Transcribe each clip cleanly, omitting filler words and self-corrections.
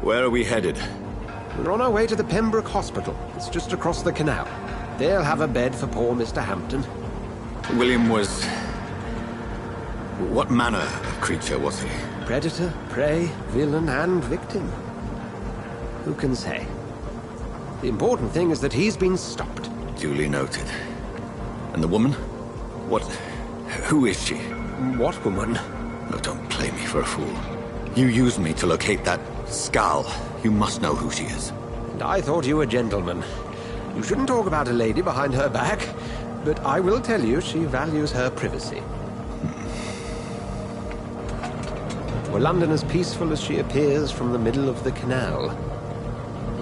Where are we headed? We're on our way to the Pembroke Hospital. It's just across the canal. They'll have a bed for poor Mr. Hampton. William was... What manner of creature was he? Predator, prey, villain, and victim. Who can say? The important thing is that he's been stopped. Duly noted. And the woman? What... Who is she? What woman? Oh, don't play me for a fool. You used me to locate that skull. You must know who she is. And I thought you a gentleman. You shouldn't talk about a lady behind her back, but I will tell you she values her privacy. Were London as peaceful as she appears from the middle of the canal?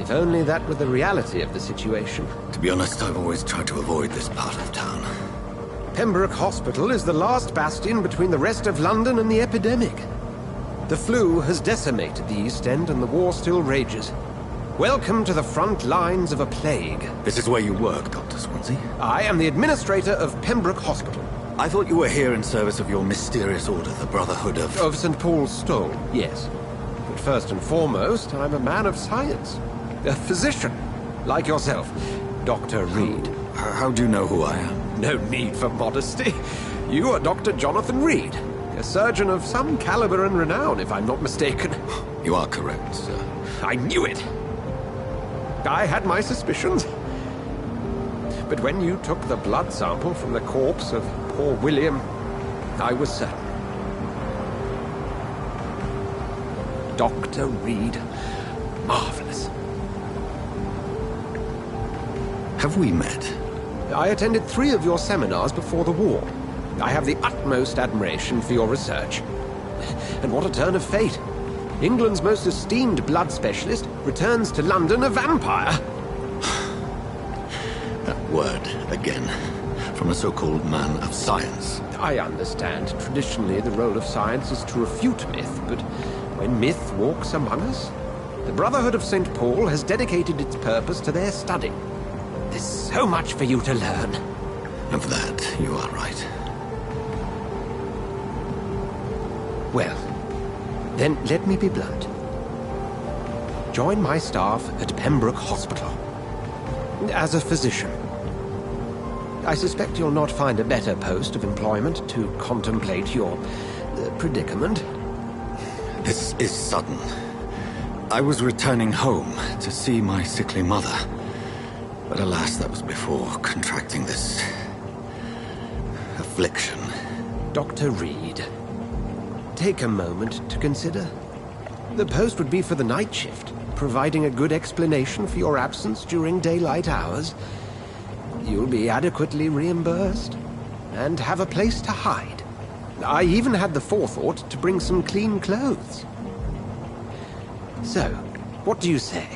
If only that were the reality of the situation. To be honest, I've always tried to avoid this part of town. Pembroke Hospital is the last bastion between the rest of London and the epidemic. The flu has decimated the East End and the war still rages. Welcome to the front lines of a plague. This is where you work, Dr. Swansea? I am the administrator of Pembroke Hospital. I thought you were here in service of your mysterious order, the Brotherhood of... Of St. Paul's Stole, yes. But first and foremost, I'm a man of science. A physician, like yourself, Dr. Reed. How do you know who I am? No need for modesty. You are Dr. Jonathan Reed, a surgeon of some caliber and renown, if I'm not mistaken. You are correct, sir. I knew it! I had my suspicions. But when you took the blood sample from the corpse of poor William, I was certain. Dr. Reed. Marvelous. Have we met? I attended 3 of your seminars before the war. I have the utmost admiration for your research. And what a turn of fate. England's most esteemed blood specialist returns to London a vampire. That word, again, from a so-called man of science. I understand. Traditionally, the role of science is to refute myth, but when myth walks among us, the Brotherhood of St. Paul has dedicated its purpose to their study. There's so much for you to learn. Of that, you are right. Well, then let me be blunt. Join my staff at Pembroke Hospital. As a physician. I suspect you'll not find a better post of employment to contemplate your predicament. This is sudden. I was returning home to see my sickly mother. But alas, that was before contracting this... affliction. Dr. Reed, take a moment to consider. The post would be for the night shift, providing a good explanation for your absence during daylight hours. You'll be adequately reimbursed, and have a place to hide. I even had the forethought to bring some clean clothes. So, what do you say?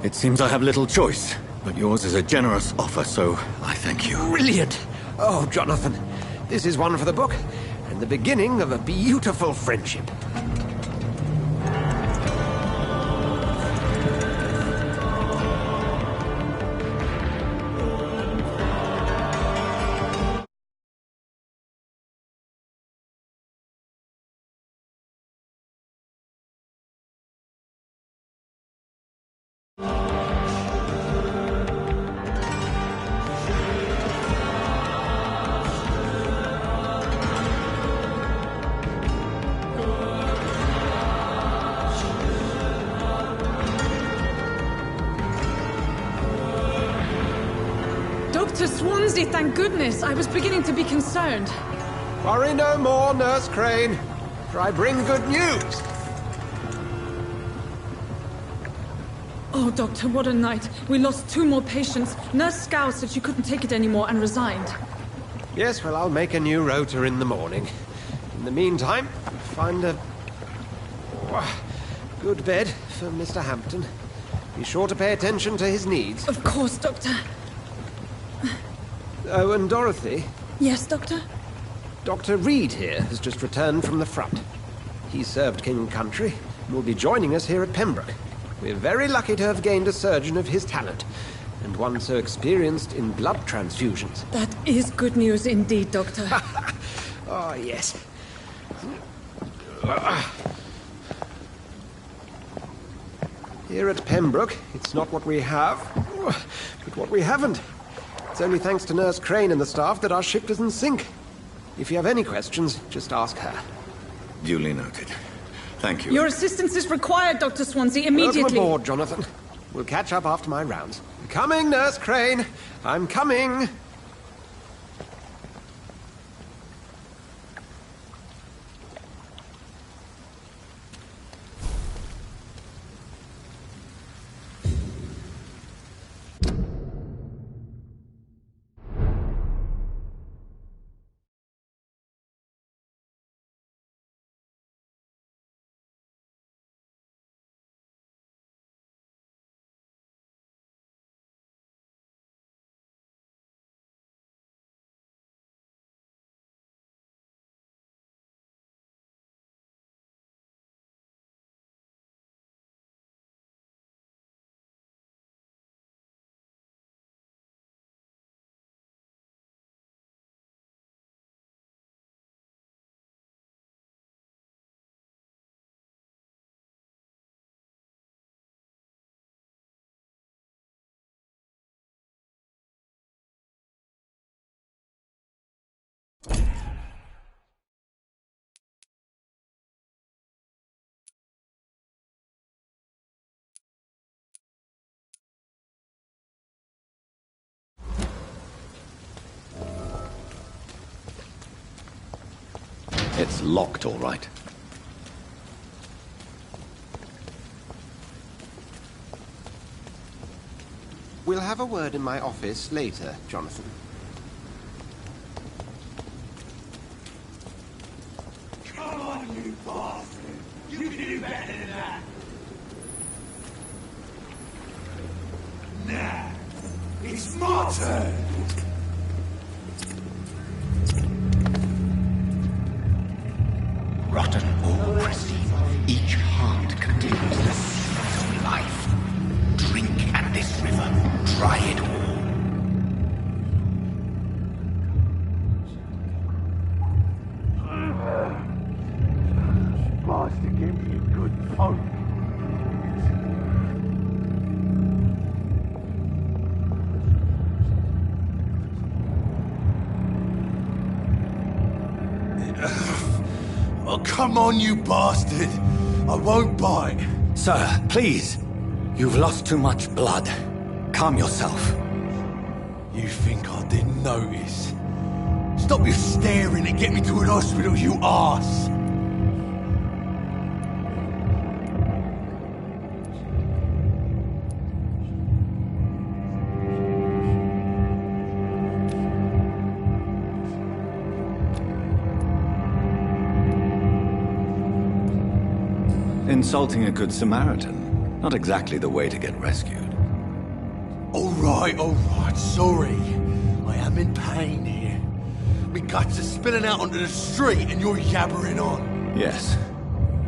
It seems I have little choice, but yours is a generous offer, so I thank you. Brilliant! Oh, Jonathan, this is one for the book, and the beginning of a beautiful friendship. Dr. Swansea, thank goodness. I was beginning to be concerned. Worry no more, Nurse Crane, for I bring good news. Oh, Doctor, what a night. We lost 2 more patients. Nurse Scow said she couldn't take it anymore and resigned. Yes, well, I'll make a new rota in the morning. In the meantime, find a good bed for Mr. Hampton. Be sure to pay attention to his needs. Of course, Doctor. Oh, and Dorothy? Yes, Doctor? Dr. Reed here has just returned from the front. He served King and Country and will be joining us here at Pembroke. We're very lucky to have gained a surgeon of his talent, and one so experienced in blood transfusions. That is good news indeed, Doctor. Oh, yes. Here at Pembroke, it's not what we have, but what we haven't. It's only thanks to Nurse Crane and the staff that our ship doesn't sink. If you have any questions, just ask her. Duly noted. Thank you. Your assistance is required, Dr. Swansea, immediately. Welcome aboard, Jonathan. We'll catch up after my rounds. Coming, Nurse Crane. I'm coming. It's locked, all right. We'll have a word in my office later, Jonathan. Come on, you bastard! You can do better than that! Nah, it's my turn! Rotten or pristine, each heart contains the seed of life. Drink at this river, try it all. Bastard gave me a good poke. Oh, come on, you bastard! I won't bite. Sir, please. You've lost too much blood. Calm yourself. You think I didn't notice? Stop your staring and get me to an hospital, you arse! Insulting a good Samaritan. Not exactly the way to get rescued. All right, sorry. I am in pain here. My guts are spilling out onto the street and you're yabbering on. Yes.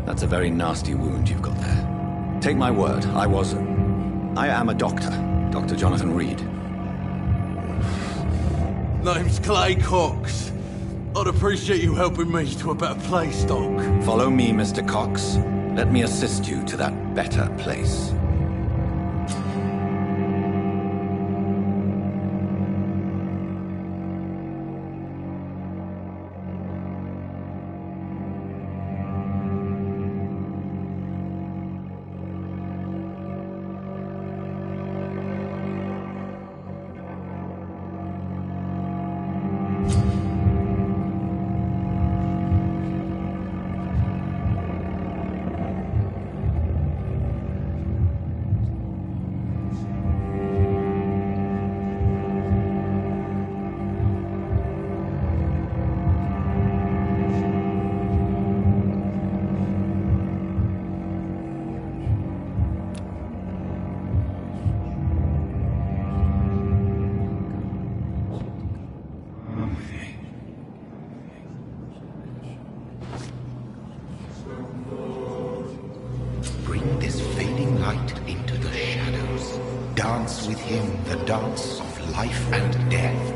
That's a very nasty wound you've got there. Take my word, I am a doctor. Dr. Jonathan Reed. Name's Clay Cox. I'd appreciate you helping me to a better place, Doc. Follow me, Mr. Cox. Let me assist you to that better place. Bring this fading light into the shadows. Dance with him the dance of life and death.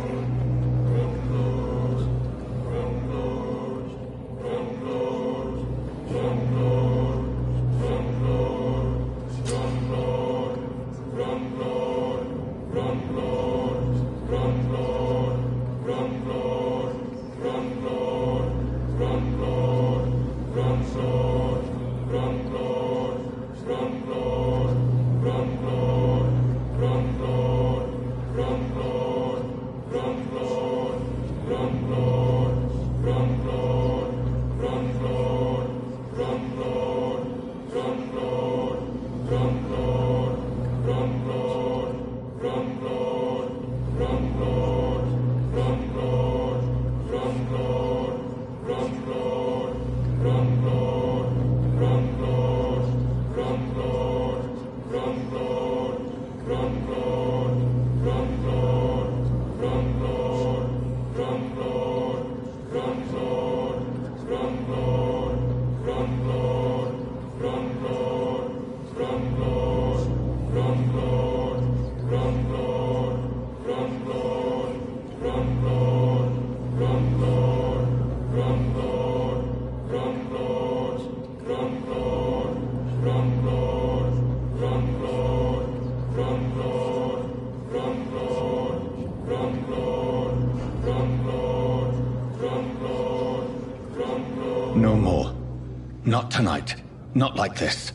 No more. Not tonight. Not like this.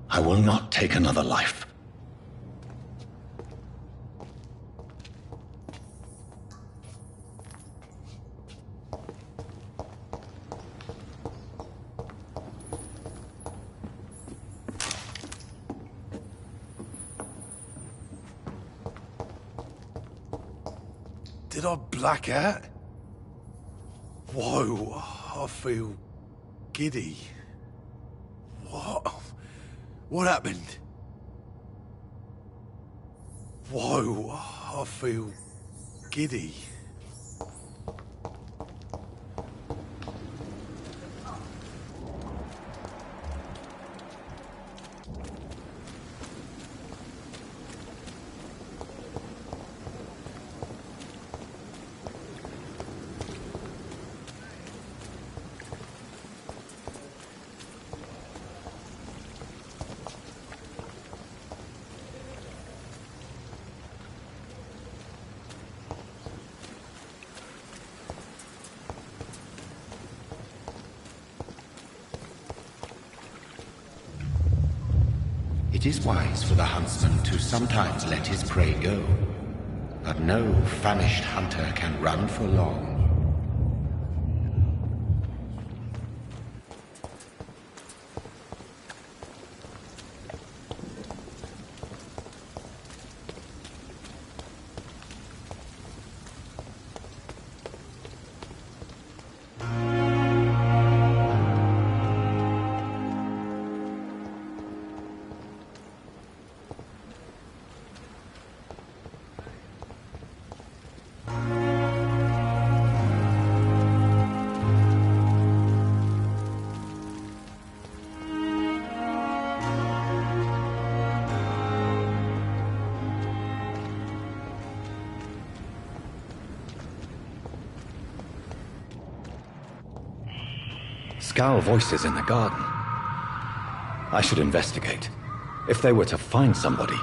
I will not take another life. Did I black out? Whoa, I feel giddy. What happened? Whoa, I feel giddy. It is wise for the huntsman to sometimes let his prey go, but no famished hunter can run for long. Scowl voices in the garden. I should investigate. If they were to find somebody.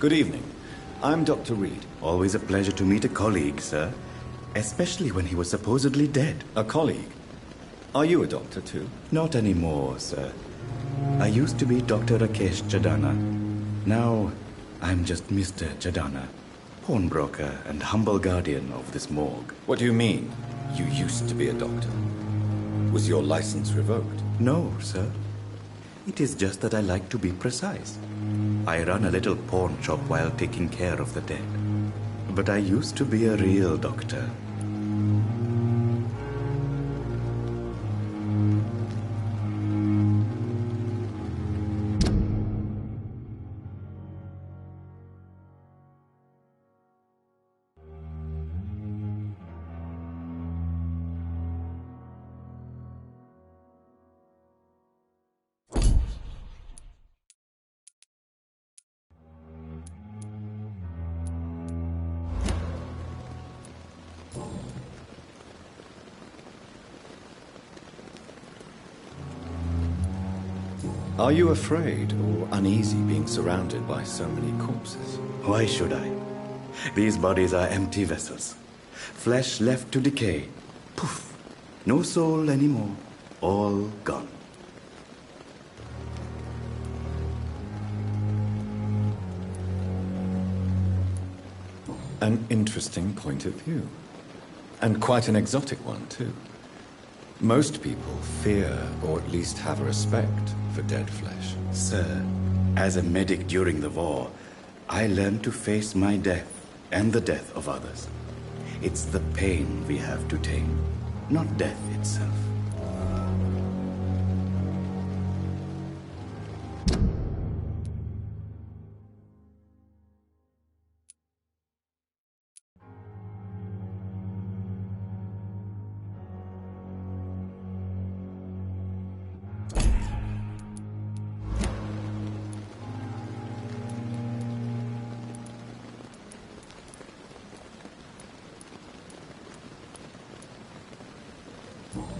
Good evening. I'm Dr. Reed. Always a pleasure to meet a colleague, sir. Especially when he was supposedly dead. A colleague? Are you a doctor too? Not anymore, sir. I used to be Dr. Rakesh Chadana. Now, I'm just Mr. Chadana, pawnbroker and humble guardian of this morgue. What do you mean, you used to be a doctor? Was your license revoked? No, sir. It is just that I like to be precise. I run a little pawn shop while taking care of the dead. But I used to be a real doctor. Are you afraid or uneasy being surrounded by so many corpses? Why should I? These bodies are empty vessels. Flesh left to decay. Poof. No soul anymore. All gone. An interesting point of view. And quite an exotic one, too. Most people fear, or at least have a respect, for dead flesh. Sir, as a medic during the war, I learned to face my death and the death of others. It's the pain we have to tame, not death itself.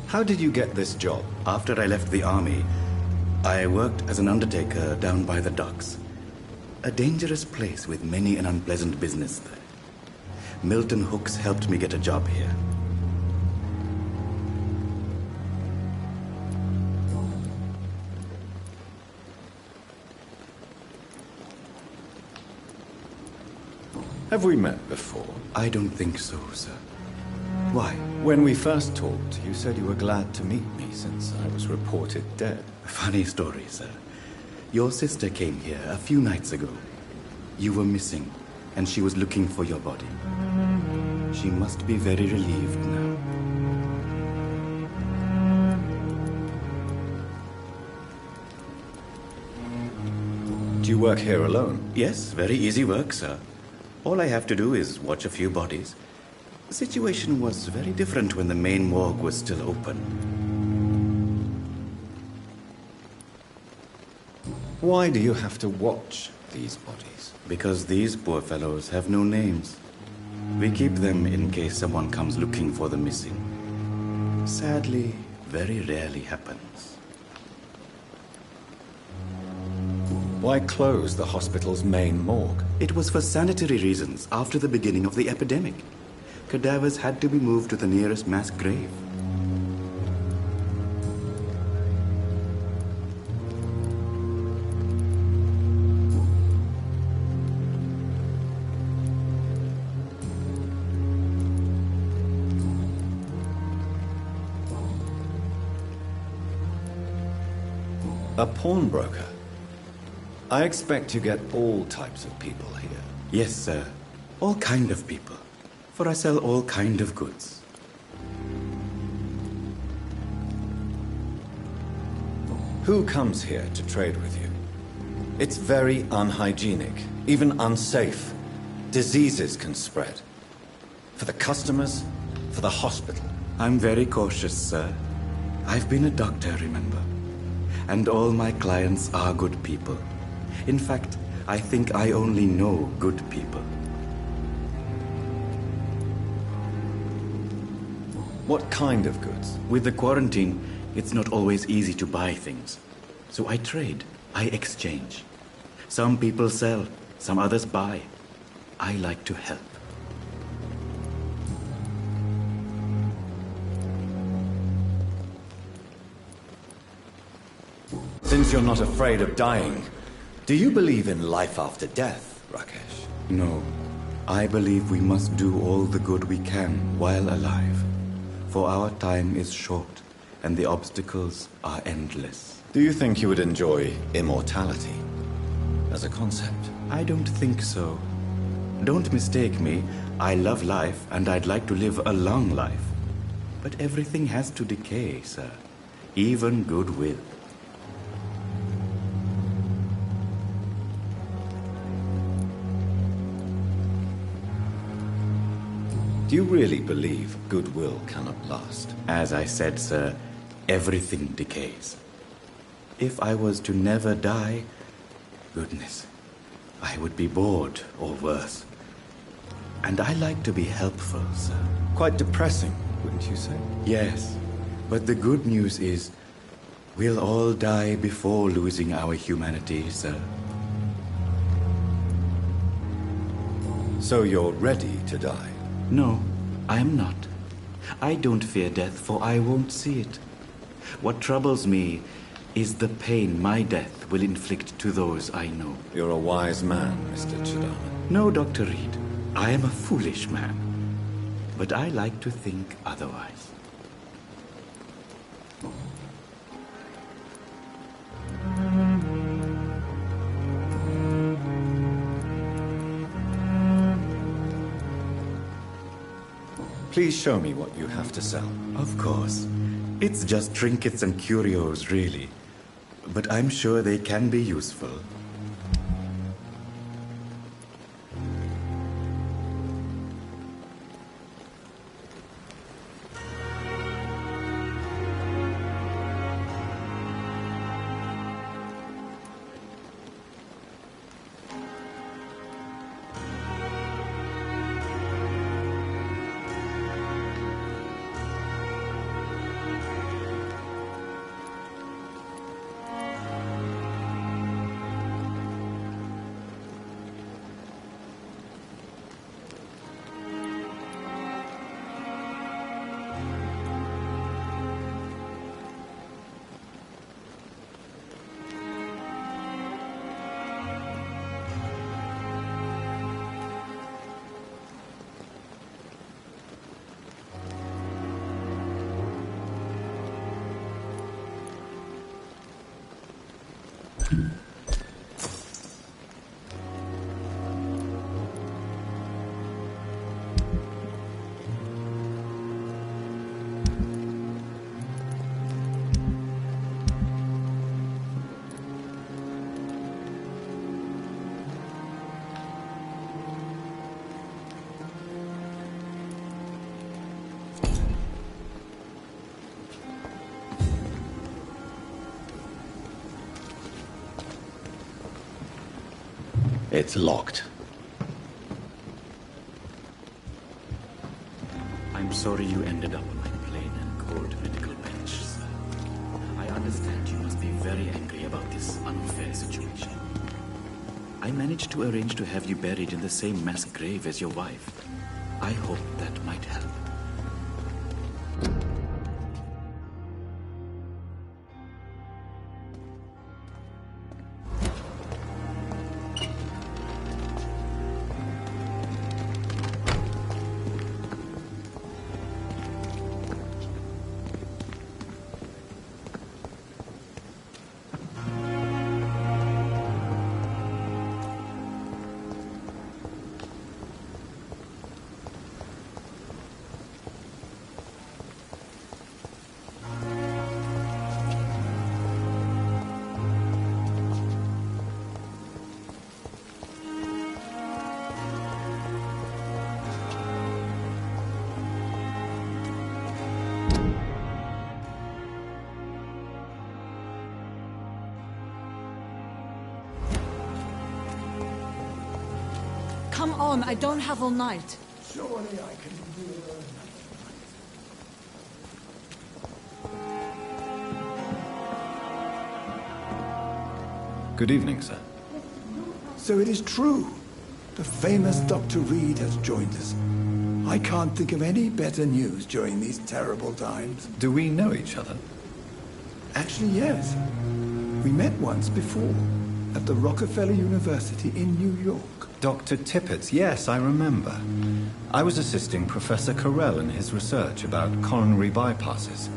How did you get this job? After I left the army, I worked as an undertaker down by the docks. A dangerous place with many an unpleasant business there. Milton Hooks helped me get a job here. Have we met before? I don't think so, sir. Why? When we first talked, you said you were glad to meet me since I was reported dead. Funny story, sir. Your sister came here a few nights ago. You were missing, and she was looking for your body. She must be very relieved now. Do you work here alone? Yes, very easy work, sir. All I have to do is watch a few bodies. The situation was very different when the main morgue was still open. Why do you have to watch these bodies? Because these poor fellows have no names. We keep them in case someone comes looking for the missing. Sadly, very rarely happens. Why close the hospital's main morgue? It was for sanitary reasons after the beginning of the epidemic. Cadavers had to be moved to the nearest mass grave. A pawnbroker? I expect you get all types of people here. Yes, sir. All kind of people. For I sell all kind of goods. Who comes here to trade with you? It's very unhygienic, even unsafe. Diseases can spread. For the customers, for the hospital. I'm very cautious, sir. I've been a doctor, remember? And all my clients are good people. In fact, I think I only know good people. What kind of goods? With the quarantine, it's not always easy to buy things. So I trade, I exchange. Some people sell, Some others buy. I like to help. Since you're not afraid of dying, do you believe in life after death, Rakesh? No. I believe we must do all the good we can while alive. For our time is short, and the obstacles are endless. Do you think you would enjoy immortality as a concept? I don't think so. Don't mistake me. I love life, and I'd like to live a long life. But everything has to decay, sir. Even goodwill. Do you really believe goodwill cannot last? As I said, sir, everything decays. If I was to never die, goodness, I would be bored or worse. And I like to be helpful, sir. Quite depressing, wouldn't you say? Yes, but the good news is we'll all die before losing our humanity, sir. So you're ready to die? No, I am not. I don't fear death, for I won't see it. What troubles me is the pain my death will inflict to those I know. You're a wise man, Mr. Chidama. No, Dr. Reed. I am a foolish man. But I like to think otherwise. Please show me what you have to sell. Of course. It's just trinkets and curios, really. But I'm sure they can be useful. It's locked. I'm sorry you ended up on my plain and cold medical bench, sir. I understand you must be very angry about this unfair situation. I managed to arrange to have you buried in the same mass grave as your wife. I hope that might help. Come on, I don't have all night. Surely I can do it. Good evening, sir. So it is true. The famous Dr. Reed has joined us. I can't think of any better news during these terrible times. Do we know each other? Actually, yes. We met once before, at the Rockefeller University in New York. Dr. Tippett, yes, I remember. I was assisting Professor Carell in his research about coronary bypasses.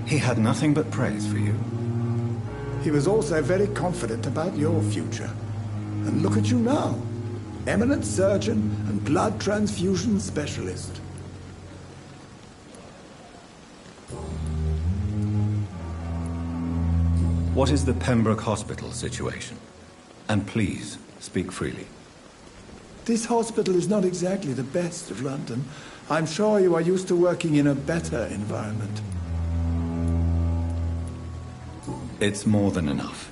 He had nothing but praise for you. He was also very confident about your future. And look at you now. Eminent surgeon and blood transfusion specialist. What is the Pembroke Hospital situation? And please, speak freely. This hospital is not exactly the best of London. I'm sure you are used to working in a better environment. It's more than enough.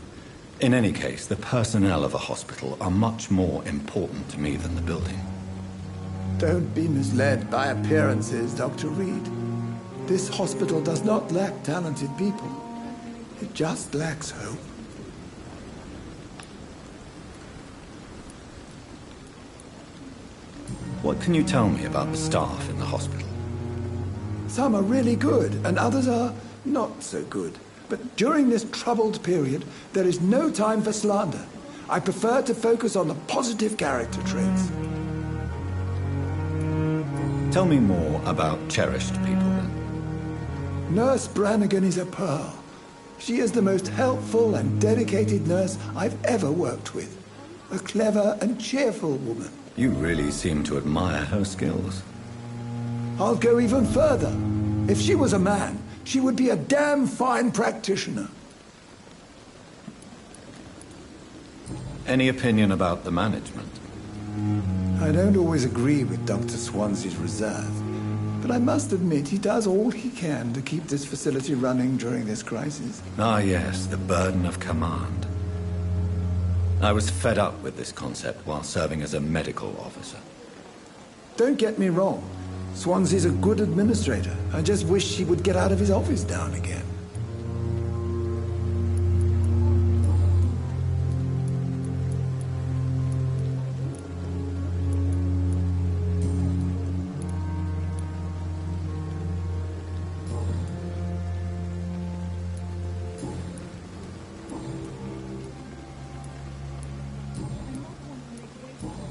In any case, the personnel of a hospital are much more important to me than the building. Don't be misled by appearances, Dr. Reed. This hospital does not lack talented people. It just lacks hope. What can you tell me about the staff in the hospital? Some are really good, and others are not so good. But during this troubled period, there is no time for slander. I prefer to focus on the positive character traits. Tell me more about cherished people, then. Nurse Brannigan is a pearl. She is the most helpful and dedicated nurse I've ever worked with. A clever and cheerful woman. You really seem to admire her skills. I'll go even further. If she was a man, she would be a damn fine practitioner. Any opinion about the management? I don't always agree with Dr. Swansea's reserve, but I must admit he does all he can to keep this facility running during this crisis. Ah, yes, the burden of command. I was fed up with this concept while serving as a medical officer. Don't get me wrong. Swansea's a good administrator. I just wish he would get out of his office now and again.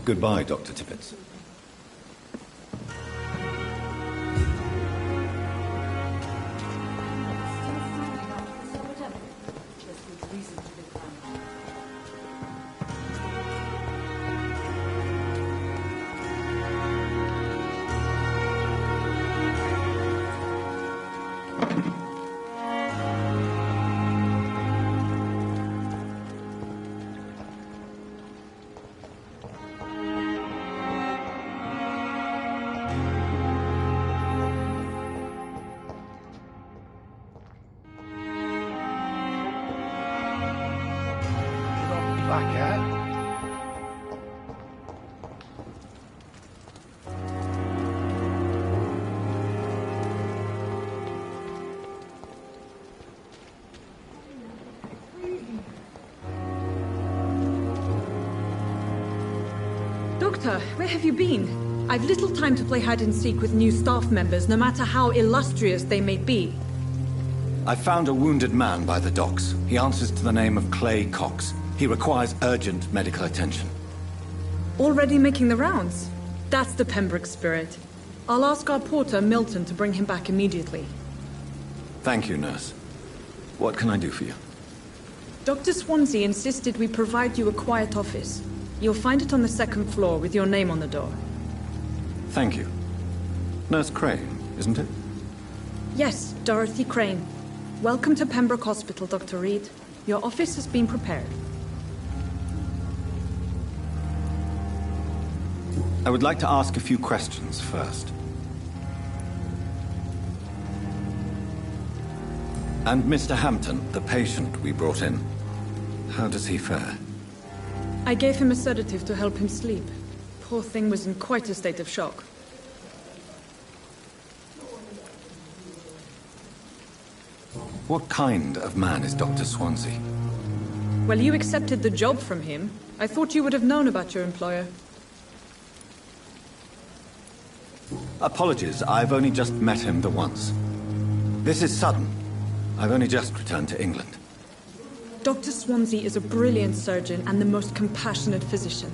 Goodbye, Dr. Tippett. Doctor, where have you been? I've little time to play hide-and-seek with new staff members, no matter how illustrious they may be. I found a wounded man by the docks. He answers to the name of Clay Cox. He requires urgent medical attention. Already making the rounds? That's the Pembroke spirit. I'll ask our porter, Milton, to bring him back immediately. Thank you, nurse. What can I do for you? Dr. Swansea insisted we provide you a quiet office. You'll find it on the second floor with your name on the door. Thank you. Nurse Crane, isn't it? Yes, Dorothy Crane. Welcome to Pembroke Hospital, Dr. Reed. Your office has been prepared. I would like to ask a few questions first. And Mr. Hampton, the patient we brought in, how does he fare? I gave him a sedative to help him sleep. Poor thing was in quite a state of shock. What kind of man is Dr. Swansea? Well, you accepted the job from him. I thought you would have known about your employer. Apologies, I've only just met him the once. This is sudden. I've only just returned to England. Dr. Swansea is a brilliant surgeon and the most compassionate physician.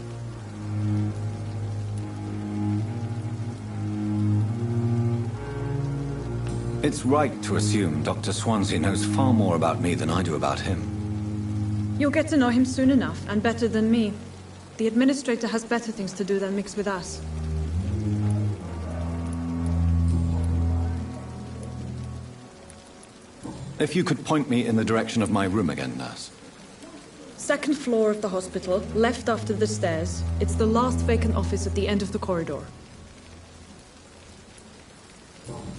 It's right to assume Dr. Swansea knows far more about me than I do about him. You'll get to know him soon enough, and better than me. The administrator has better things to do than mix with us. If you could point me in the direction of my room again, nurse. Second floor of the hospital, left after the stairs. It's the last vacant office at the end of the corridor.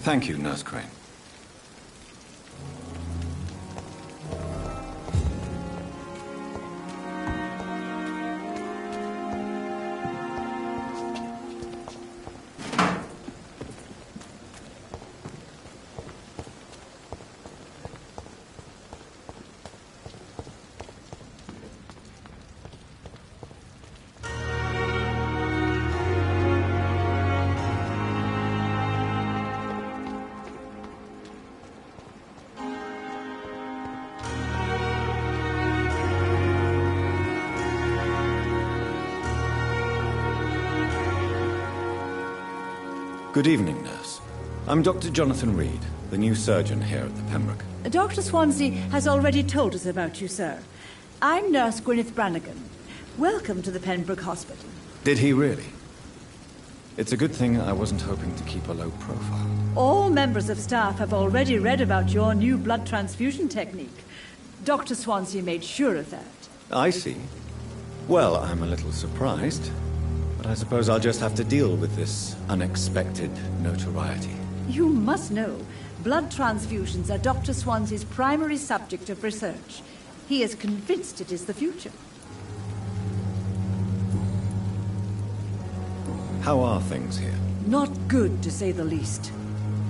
Thank you, Nurse Crane. Good evening, nurse. I'm Dr. Jonathan Reed, the new surgeon here at the Pembroke. Dr. Swansea has already told us about you, sir. I'm Nurse Gwyneth Brannigan. Welcome to the Pembroke Hospital. Did he really? It's a good thing I wasn't hoping to keep a low profile. All members of staff have already read about your new blood transfusion technique. Dr. Swansea made sure of that. I see. Well, I'm a little surprised, but I suppose I'll just have to deal with this unexpected notoriety. You must know, blood transfusions are Dr. Swansea's primary subject of research. He is convinced it is the future. How are things here? Not good, to say the least.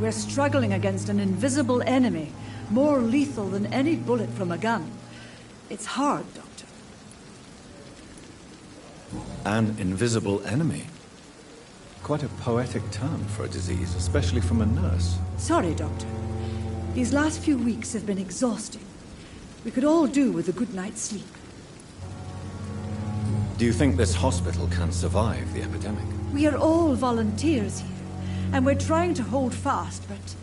We're struggling against an invisible enemy, more lethal than any bullet from a gun. It's hard, Doctor. An invisible enemy? Quite a poetic term for a disease, especially from a nurse. Sorry, Doctor. These last few weeks have been exhausting. We could all do with a good night's sleep. Do you think this hospital can survive the epidemic? We are all volunteers here, and we're trying to hold fast, but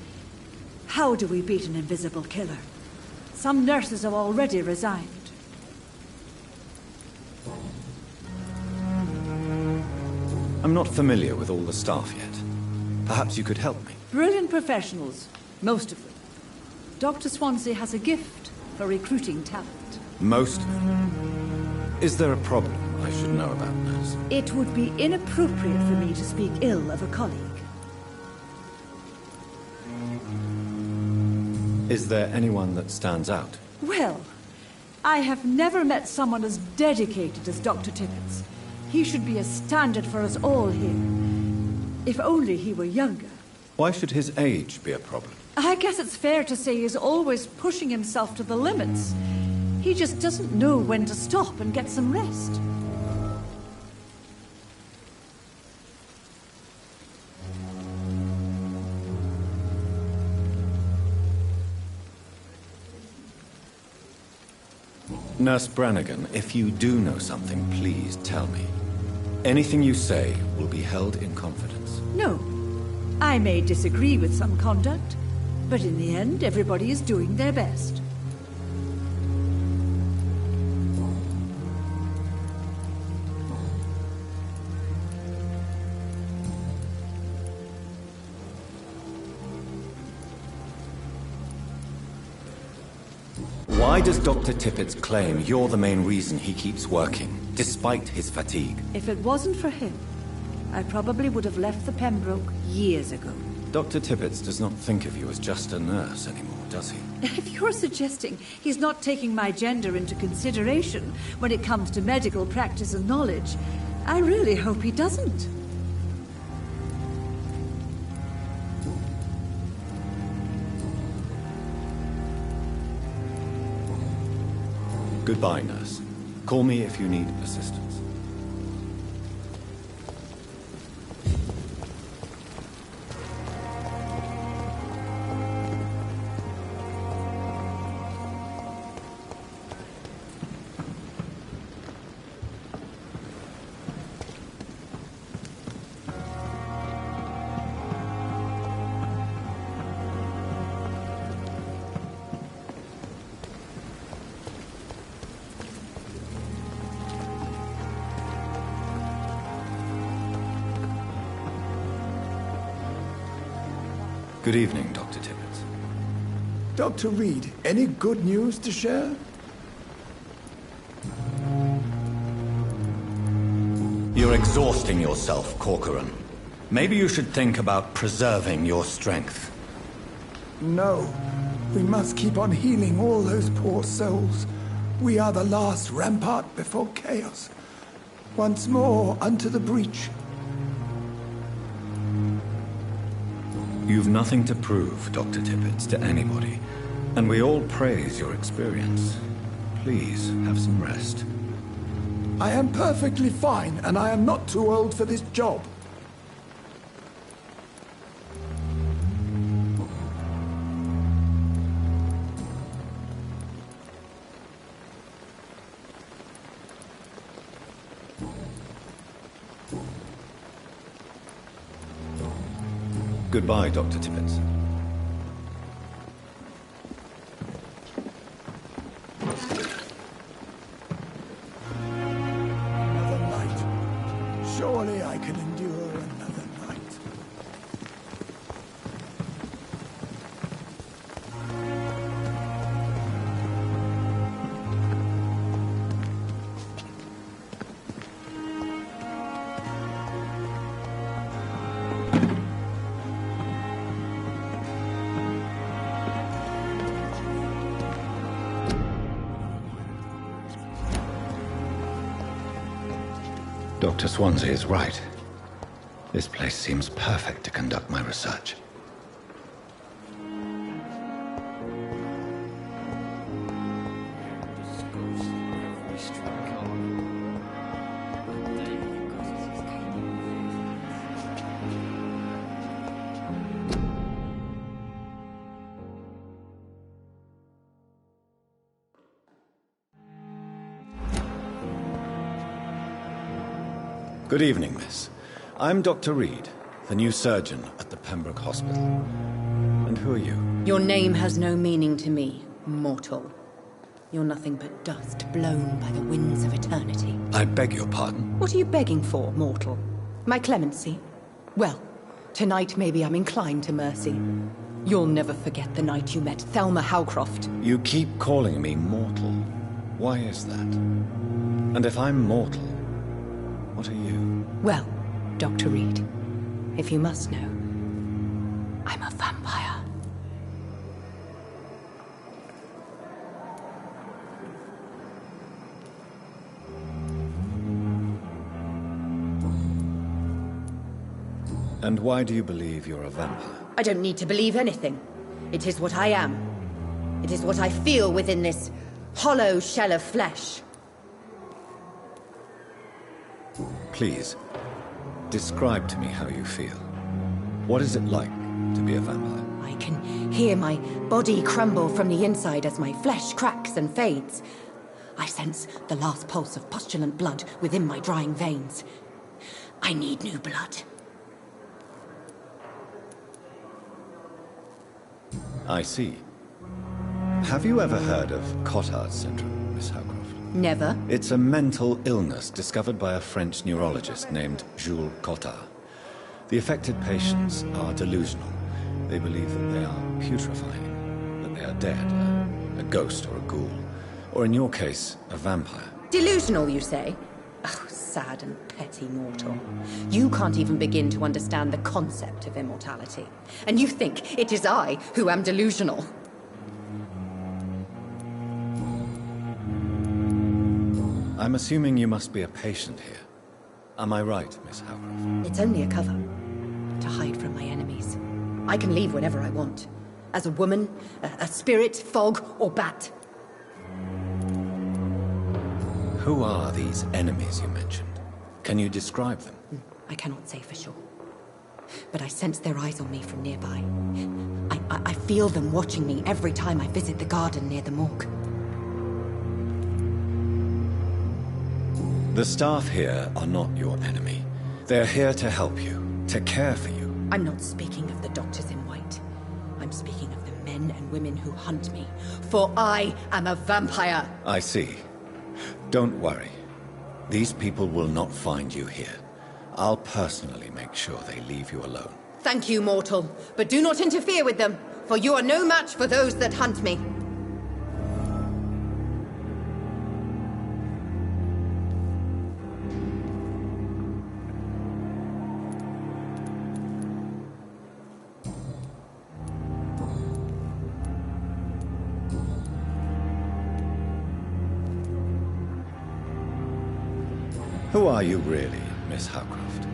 how do we beat an invisible killer? Some nurses have already resigned. I'm not familiar with all the staff yet. Perhaps you could help me. Brilliant professionals, most of them. Dr. Swansea has a gift for recruiting talent. Most of them. Is there a problem I should know about, nurse? It would be inappropriate for me to speak ill of a colleague. Is there anyone that stands out? Well, I have never met someone as dedicated as Dr. Tippett. He should be a standard for us all here. If only he were younger. Why should his age be a problem? I guess it's fair to say he's always pushing himself to the limits. He just doesn't know when to stop and get some rest. Nurse Brannigan, if you do know something, please tell me. Anything you say will be held in confidence. No. I may disagree with some conduct, but in the end, everybody is doing their best. Why does Dr. Tippett claim you're the main reason he keeps working, despite his fatigue? If it wasn't for him, I probably would have left the Pembroke years ago. Dr. Tippett does not think of you as just a nurse anymore, does he? If you're suggesting he's not taking my gender into consideration when it comes to medical practice and knowledge, I really hope he doesn't. Goodbye, nurse. Call me if you need assistance. Good evening, Dr. Tippett. Dr. Reed, any good news to share? You're exhausting yourself, Corcoran. Maybe you should think about preserving your strength. No. We must keep on healing all those poor souls. We are the last rampart before chaos. Once more, unto the breach. You've nothing to prove, Dr. Tippett, to anybody. And we all praise your experience. Please, have some rest. I am perfectly fine, and I am not too old for this job. Goodbye, Dr. Tippett. Another night. Surely I can endure another night. Dr. Swansea is right. This place seems perfect to conduct my research. Good evening, miss. I'm Dr. Reed, the new surgeon at the Pembroke Hospital. And who are you? Your name has no meaning to me, mortal. You're nothing but dust blown by the winds of eternity. I beg your pardon? What are you begging for, mortal? My clemency? Well, tonight maybe I'm inclined to mercy. You'll never forget the night you met Thelma Howcroft. You keep calling me mortal. Why is that? And if I'm mortal, what are you? Well, Dr. Reed, if you must know, I'm a vampire. And why do you believe you're a vampire? I don't need to believe anything. It is what I am. It is what I feel within this hollow shell of flesh. Please, describe to me how you feel. What is it like to be a vampire? I can hear my body crumble from the inside as my flesh cracks and fades. I sense the last pulse of postulant blood within my drying veins. I need new blood. I see. Have you ever heard of Cotard's syndrome, Miss Howcroft? Never. It's a mental illness discovered by a French neurologist named Jules Cotard. The affected patients are delusional. They believe that they are putrefying, that they are dead, a ghost or a ghoul, or in your case, a vampire. Delusional, you say? Oh, sad and petty mortal. You can't even begin to understand the concept of immortality. And you think it is I who am delusional. I'm assuming you must be a patient here. Am I right, Miss Howcroft? It's only a cover. To hide from my enemies. I can leave whenever I want. As a woman, a spirit, fog, or bat. Who are these enemies you mentioned? Can you describe them? I cannot say for sure. But I sense their eyes on me from nearby. I feel them watching me every time I visit the garden near the morgue. The staff here are not your enemy. They're here to help you, to care for you. I'm not speaking of the doctors in white. I'm speaking of the men and women who hunt me. For I am a vampire. I see. Don't worry. These people will not find you here. I'll personally make sure they leave you alone. Thank you, mortal, but do not interfere with them, for you are no match for those that hunt me. Who are you really, Miss Howcroft?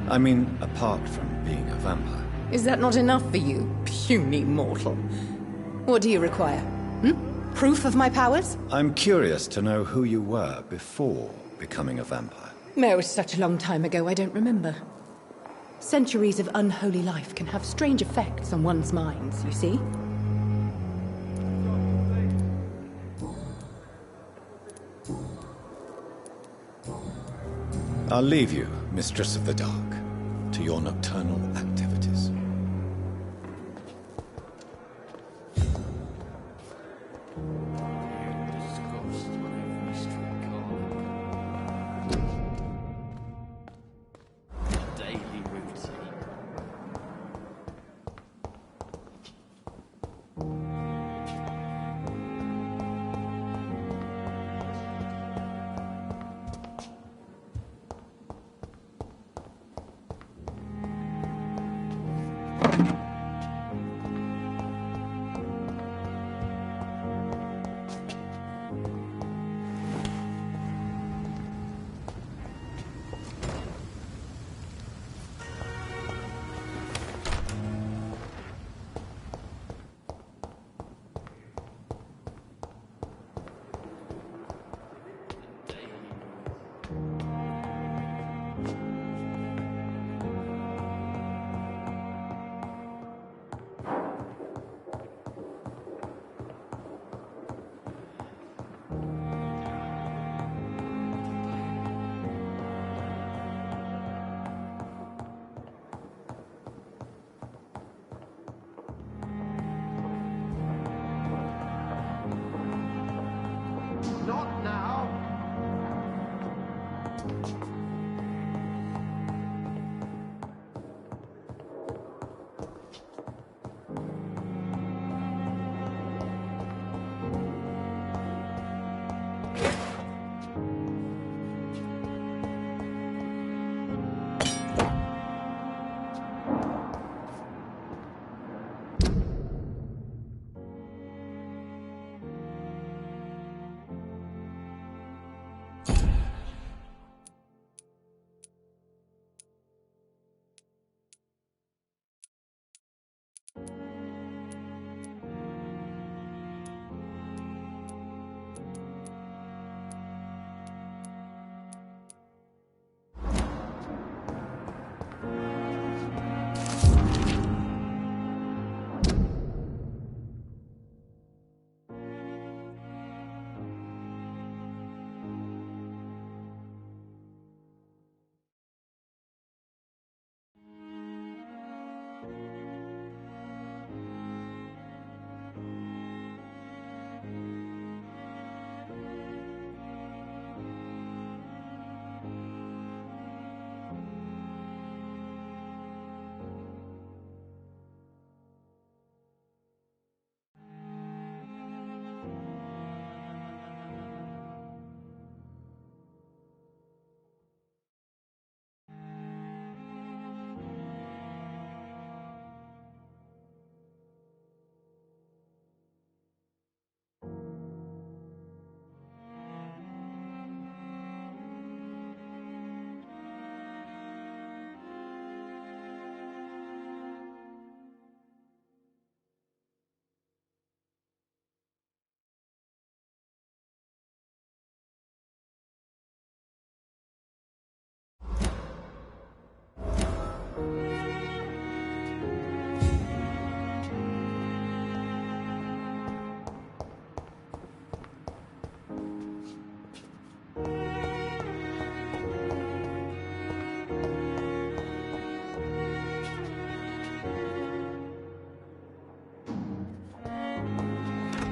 I mean, apart from being a vampire. Is that not enough for you, puny mortal? What do you require? Proof of my powers? I'm curious to know who you were before becoming a vampire. No, it's such a long time ago, I don't remember. Centuries of unholy life can have strange effects on one's minds, you see? I'll leave you, Mistress of the Dark, to your nocturnal activities. Daily routine. Not now.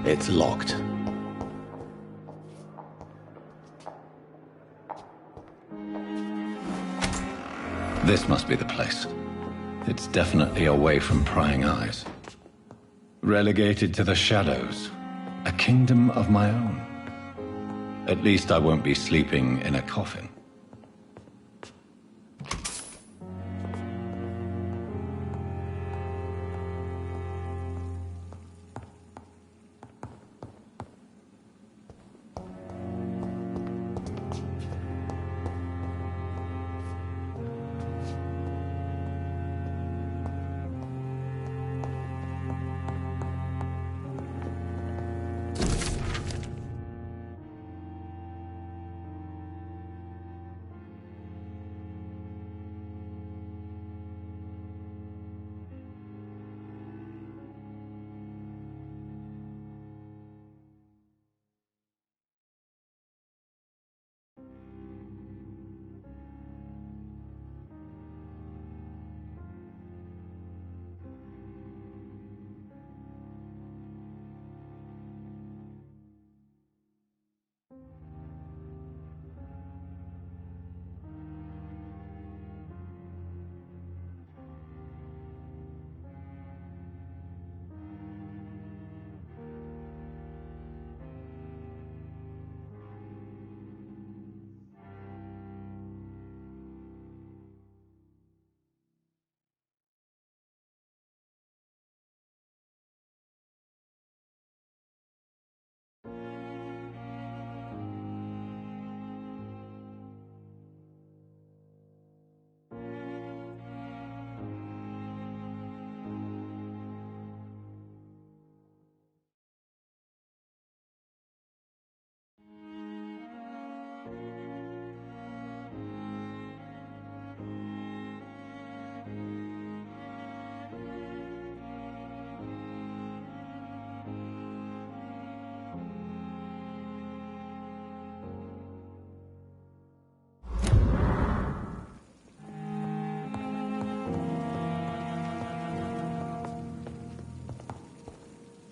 It's locked. This must be the place. It's definitely away from prying eyes. Relegated to the shadows. A kingdom of my own. At least I won't be sleeping in a coffin.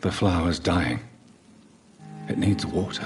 The flower's dying. It needs water.